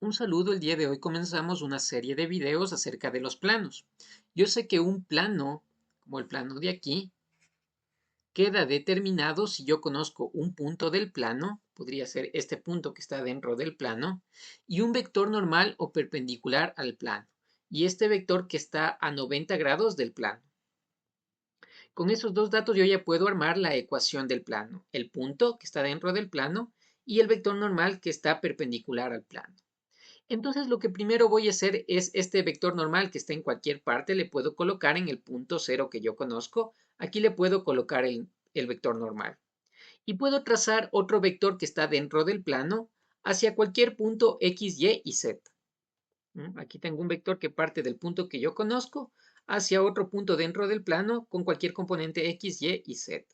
Un saludo, el día de hoy comenzamos una serie de videos acerca de los planos. Yo sé que un plano, como el plano de aquí, queda determinado si yo conozco un punto del plano, podría ser este punto que está dentro del plano, y un vector normal o perpendicular al plano, y este vector que está a 90 grados del plano. Con esos dos datos yo ya puedo armar la ecuación del plano, el punto que está dentro del plano y el vector normal que está perpendicular al plano. Entonces lo que primero voy a hacer es este vector normal que está en cualquier parte, le puedo colocar en el punto cero que yo conozco. Aquí le puedo colocar el vector normal. Y puedo trazar otro vector que está dentro del plano hacia cualquier punto x, y z. Aquí tengo un vector que parte del punto que yo conozco hacia otro punto dentro del plano con cualquier componente x, y z.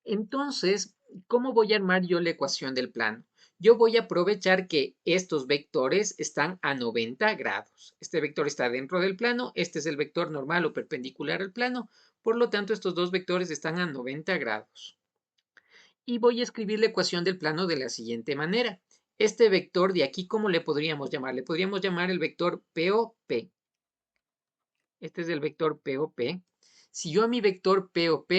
Entonces, ¿cómo voy a armar yo la ecuación del plano? Yo voy a aprovechar que estos vectores están a 90 grados. Este vector está dentro del plano, este es el vector normal o perpendicular al plano, por lo tanto estos dos vectores están a 90 grados. Y voy a escribir la ecuación del plano de la siguiente manera. Este vector de aquí, ¿cómo le podríamos llamar? Le podríamos llamar el vector POP. Este es el vector POP. Si yo a mi vector POP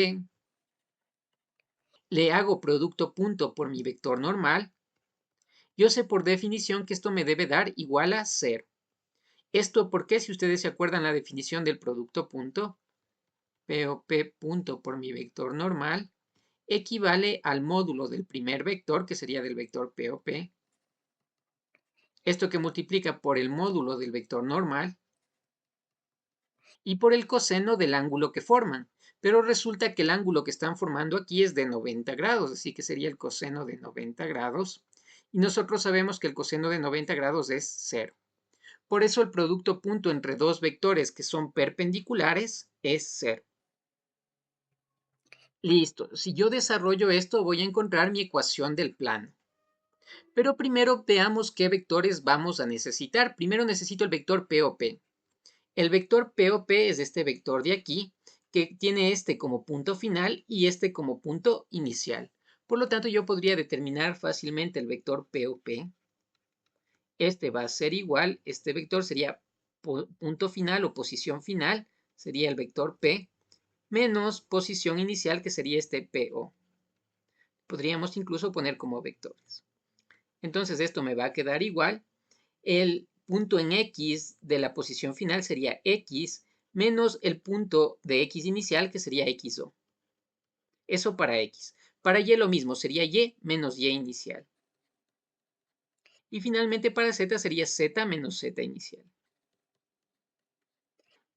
le hago producto punto por mi vector normal, yo sé por definición que esto me debe dar igual a 0. ¿Esto porque si ustedes se acuerdan la definición del producto punto, POP punto por mi vector normal, equivale al módulo del primer vector, que sería del vector POP, esto que multiplica por el módulo del vector normal, y por el coseno del ángulo que forman. Pero resulta que el ángulo que están formando aquí es de 90 grados, así que sería el coseno de 90 grados. Y nosotros sabemos que el coseno de 90 grados es 0. Por eso el producto punto entre dos vectores que son perpendiculares es 0. Listo, si yo desarrollo esto voy a encontrar mi ecuación del plano. Pero primero veamos qué vectores vamos a necesitar. Primero necesito el vector POP. El vector POP es este vector de aquí, que tiene este como punto final y este como punto inicial. Por lo tanto, yo podría determinar fácilmente el vector POP. Este va a ser igual, este vector sería punto final o posición final, sería el vector P, menos posición inicial, que sería este PO. Podríamos incluso poner como vectores. Entonces, esto me va a quedar igual. El punto en X de la posición final sería X menos el punto de X inicial, que sería XO. Eso para X. Para Y lo mismo, sería Y menos Y inicial. Y finalmente para Z sería Z menos Z inicial.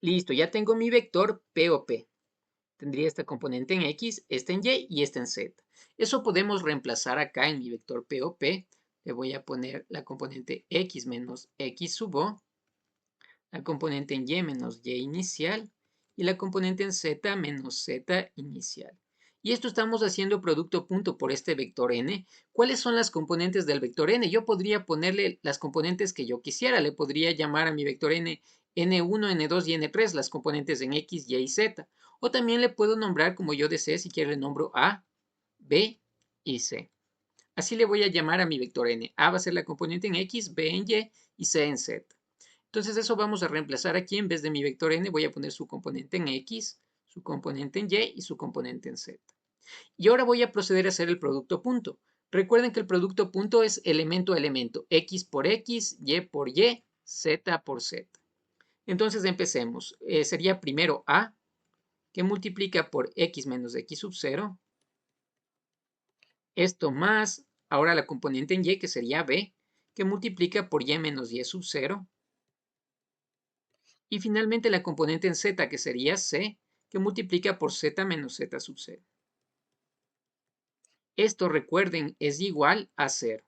Listo, ya tengo mi vector POP. Tendría esta componente en X, esta en Y y esta en Z. Eso podemos reemplazar acá en mi vector POP. Le voy a poner la componente X menos X sub O, la componente en Y menos Y inicial y la componente en Z menos Z inicial. Y esto estamos haciendo producto punto por este vector n. ¿Cuáles son las componentes del vector n? Yo podría ponerle las componentes que yo quisiera. Le podría llamar a mi vector n n1, n2 y n3, las componentes en x, y z. O también le puedo nombrar como yo desee, si quiero le nombro a, b y c. Así le voy a llamar a mi vector n. A va a ser la componente en x, b en y c en z. Entonces eso vamos a reemplazar aquí. En vez de mi vector n voy a poner su componente en x, su componente en y su componente en z. Y ahora voy a proceder a hacer el producto punto. Recuerden que el producto punto es elemento a elemento, x por x, y por y, z por z. Entonces empecemos. Sería primero a, que multiplica por x menos x sub 0. Esto más, ahora la componente en y, que sería b, que multiplica por y menos y sub 0. Y finalmente la componente en z, que sería c, que multiplica por z menos z sub 0. Esto, recuerden, es igual a 0.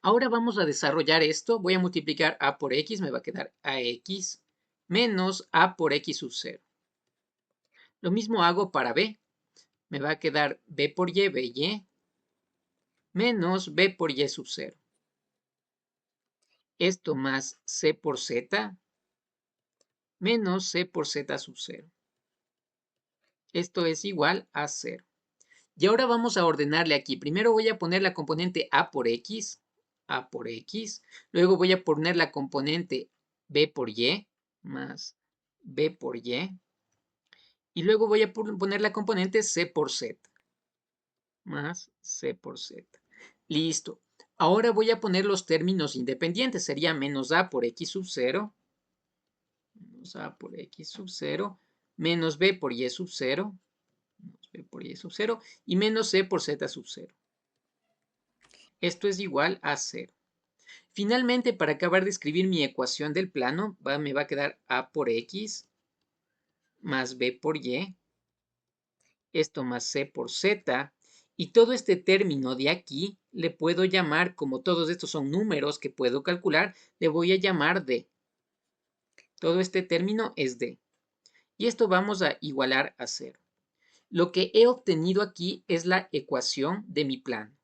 Ahora vamos a desarrollar esto. Voy a multiplicar a por x, me va a quedar ax menos a por x sub 0. Lo mismo hago para b. Me va a quedar b por y, by, menos b por y sub 0. Esto más c por z, menos c por z sub 0. Esto es igual a 0. Y ahora vamos a ordenarle aquí. Primero voy a poner la componente a por x. a por x. Luego voy a poner la componente b por y más b por y. Y luego voy a poner la componente c por z más c por z. Listo. Ahora voy a poner los términos independientes. Sería menos a por x sub 0, menos a por x sub 0, menos b por y sub 0, menos b por y sub 0, y menos c por z sub 0. Esto es igual a 0. Finalmente, para acabar de escribir mi ecuación del plano, me va a quedar a por x más b por y, esto más c por z, y todo este término de aquí le puedo llamar, como todos estos son números que puedo calcular, le voy a llamar d. Todo este término es d. Y esto vamos a igualar a 0. Lo que he obtenido aquí es la ecuación de mi plano.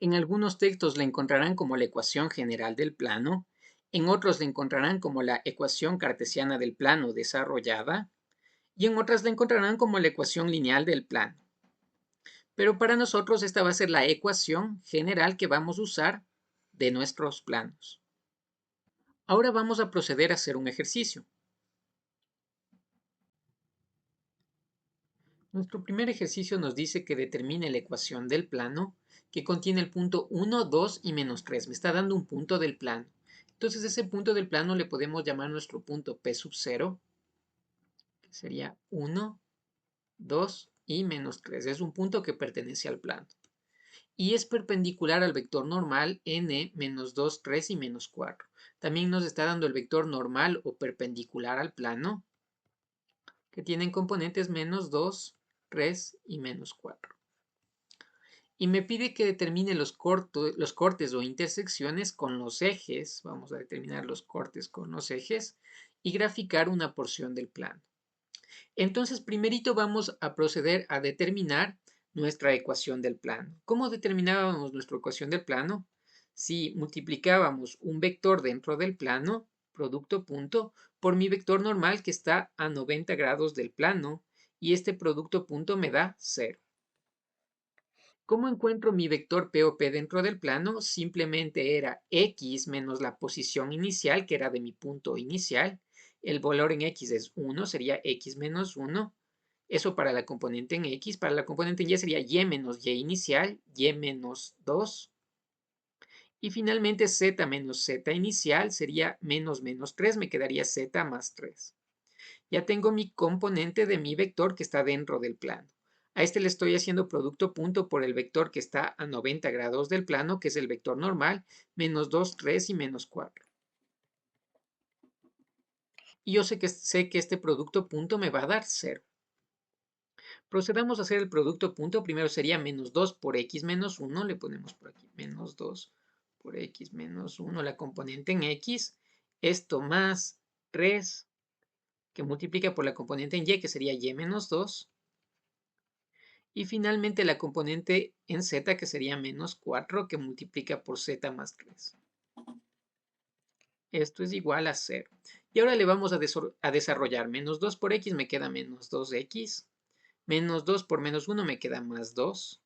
En algunos textos la encontrarán como la ecuación general del plano, en otros la encontrarán como la ecuación cartesiana del plano desarrollada, y en otras la encontrarán como la ecuación lineal del plano. Pero para nosotros esta va a ser la ecuación general que vamos a usar de nuestros planos. Ahora vamos a proceder a hacer un ejercicio. Nuestro primer ejercicio nos dice que determine la ecuación del plano que contiene el punto 1, 2 y menos 3. Me está dando un punto del plano. Entonces ese punto del plano le podemos llamar nuestro punto P sub 0, que sería 1, 2 y menos 3. Es un punto que pertenece al plano. Y es perpendicular al vector normal n, menos 2, 3 y menos 4. También nos está dando el vector normal o perpendicular al plano, que tienen componentes menos 2, 3 y menos 4. Y me pide que determine los cortes o intersecciones con los ejes. Vamos a determinar los cortes con los ejes y graficar una porción del plano. Entonces, primerito vamos a proceder a determinar nuestra ecuación del plano. ¿Cómo determinábamos nuestra ecuación del plano? Si multiplicábamos un vector dentro del plano, producto punto, por mi vector normal que está a 90 grados del plano, y este producto punto me da 0. ¿Cómo encuentro mi vector P o P dentro del plano? Simplemente era x menos la posición inicial, que era de mi punto inicial. El valor en x es 1, sería x menos 1. Eso para la componente en x. Para la componente en y sería y menos y inicial, y menos 2. Y finalmente z menos z inicial sería menos menos 3, me quedaría z más 3. Ya tengo mi componente de mi vector que está dentro del plano. A este le estoy haciendo producto punto por el vector que está a 90 grados del plano, que es el vector normal, menos 2, 3 y menos 4. Y yo sé que este producto punto me va a dar 0. Procedamos a hacer el producto punto. Primero sería menos 2 por x menos 1. Le ponemos por aquí menos 2 por x menos 1, la componente en x. Esto más 3 que multiplica por la componente en y, que sería y menos 2. Y finalmente la componente en z, que sería menos 4, que multiplica por z más 3. Esto es igual a 0. Y ahora le vamos a desarrollar. Menos 2 por x me queda menos 2x. Menos 2 por menos 1 me queda más 2.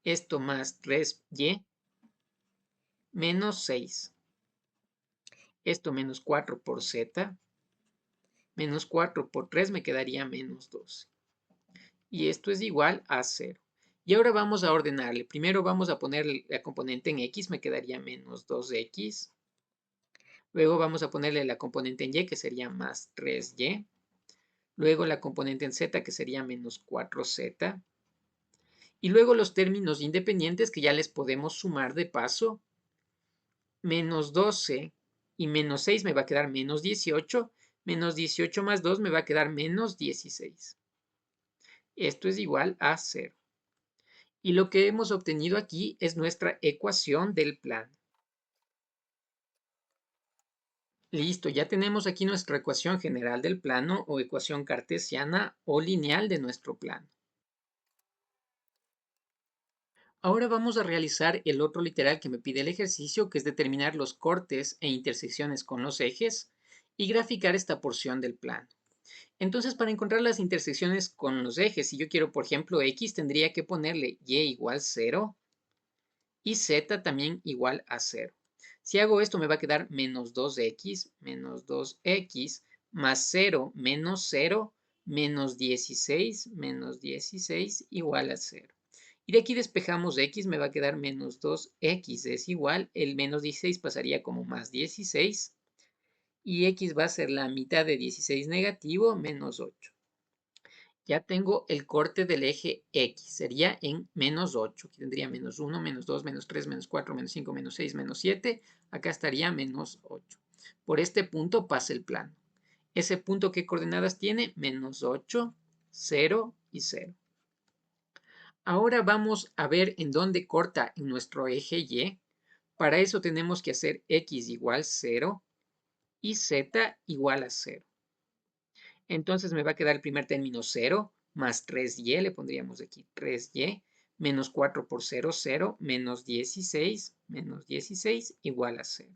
Esto más 3y menos 6. Esto menos 4 por z. Menos 4 por 3 me quedaría menos 12. Y esto es igual a 0. Y ahora vamos a ordenarle. Primero vamos a poner la componente en x, me quedaría menos 2x. Luego vamos a ponerle la componente en y, que sería más 3y. Luego la componente en z, que sería menos 4z. Y luego los términos independientes que ya les podemos sumar de paso. Menos 12 y menos 6 me va a quedar menos 18. Menos 18 más 2 me va a quedar menos 16. Esto es igual a 0. Y lo que hemos obtenido aquí es nuestra ecuación del plano. Listo, ya tenemos aquí nuestra ecuación general del plano o ecuación cartesiana o lineal de nuestro plano. Ahora vamos a realizar el otro literal que me pide el ejercicio, que es determinar los cortes e intersecciones con los ejes y graficar esta porción del plano. Entonces, para encontrar las intersecciones con los ejes, si yo quiero, por ejemplo, X, tendría que ponerle Y igual 0 y Z también igual a 0. Si hago esto, me va a quedar menos 2X más 0 menos 16 igual a 0. Y de aquí despejamos X, me va a quedar menos 2X es igual, el menos 16 pasaría como más 16 y X va a ser la mitad de 16 negativo menos 8. Ya tengo el corte del eje X, sería en menos 8. Aquí tendría menos 1, menos 2, menos 3, menos 4, menos 5, menos 6, menos 7. Acá estaría menos 8. Por este punto pasa el plano. Ese punto, ¿qué coordenadas tiene? Menos 8, 0 y 0. Ahora vamos a ver en dónde corta en nuestro eje Y. Para eso tenemos que hacer X igual 0 y Z igual a 0. Entonces me va a quedar el primer término 0 más 3y, le pondríamos aquí 3y, menos 4 por 0, 0, menos 16 igual a 0.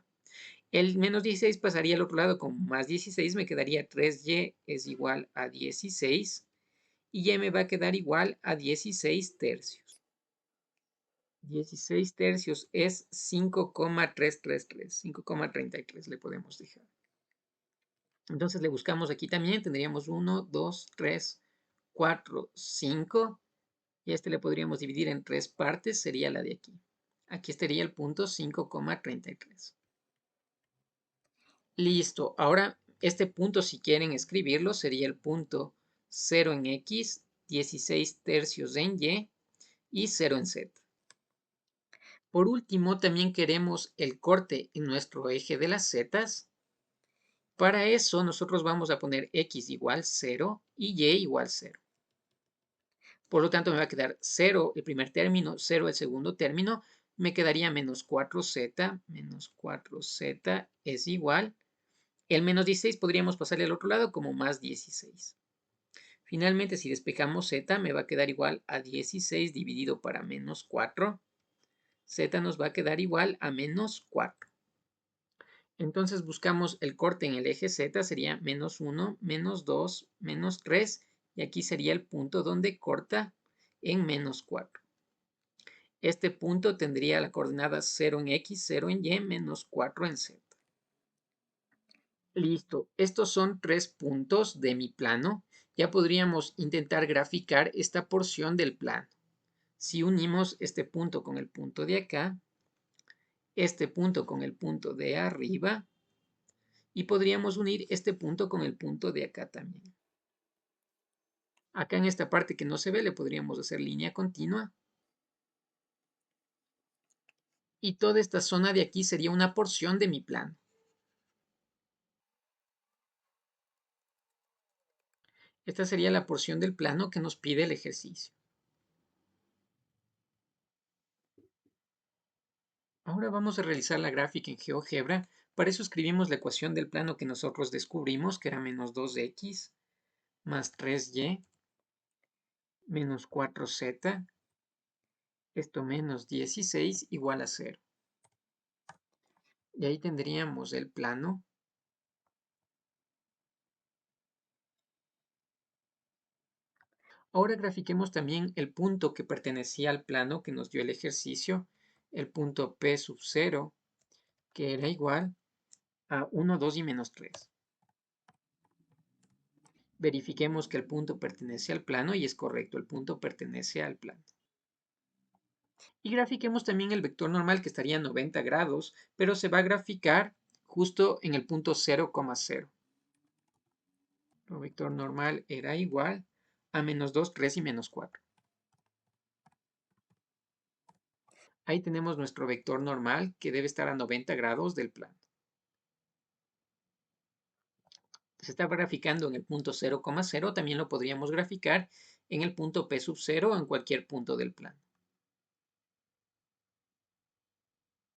El menos 16 pasaría al otro lado como más 16, me quedaría 3y es igual a 16 y y me va a quedar igual a 16 tercios. 16 tercios es 5,333, 5,33 le podemos dejar. Entonces le buscamos aquí también, tendríamos 1, 2, 3, 4, 5. Y a este le podríamos dividir en 3 partes, sería la de aquí. Aquí estaría el punto 5,33. Listo, ahora este punto, si quieren escribirlo, sería el punto 0 en X, 16 tercios en y 0 en Z. Por último, también queremos el corte en nuestro eje de las zetas. Para eso, nosotros vamos a poner X igual 0 y Y igual 0. Por lo tanto, me va a quedar 0 el primer término, 0 el segundo término. Me quedaría menos 4z es igual. El menos 16 podríamos pasarle al otro lado como más 16. Finalmente, si despejamos z, me va a quedar igual a 16 dividido para menos 4. Z nos va a quedar igual a menos 4. Entonces buscamos el corte en el eje Z, sería menos 1, menos 2, menos 3, y aquí sería el punto donde corta en menos 4. Este punto tendría la coordenada 0 en X, 0 en Y, menos 4 en Z. Listo, estos son 3 puntos de mi plano. Ya podríamos intentar graficar esta porción del plano. Si unimos este punto con el punto de acá, este punto con el punto de arriba, y podríamos unir este punto con el punto de acá también. Acá en esta parte que no se ve le podríamos hacer línea continua. Y toda esta zona de aquí sería una porción de mi plano. Esta sería la porción del plano que nos pide el ejercicio. Ahora vamos a realizar la gráfica en GeoGebra. Para eso escribimos la ecuación del plano que nosotros descubrimos, que era menos 2x más 3y menos 4z, esto menos 16 igual a 0. Y ahí tendríamos el plano. Ahora grafiquemos también el punto que pertenecía al plano que nos dio el ejercicio, el punto P sub 0, que era igual a 1, 2 y menos 3. Verifiquemos que el punto pertenece al plano y es correcto, el punto pertenece al plano. Y grafiquemos también el vector normal que estaría a 90 grados, pero se va a graficar justo en el punto 0,0. El vector normal era igual a menos 2, 3 y menos 4. Ahí tenemos nuestro vector normal que debe estar a 90 grados del plano. Se está graficando en el punto 0,0, también lo podríamos graficar en el punto P sub 0 o en cualquier punto del plano.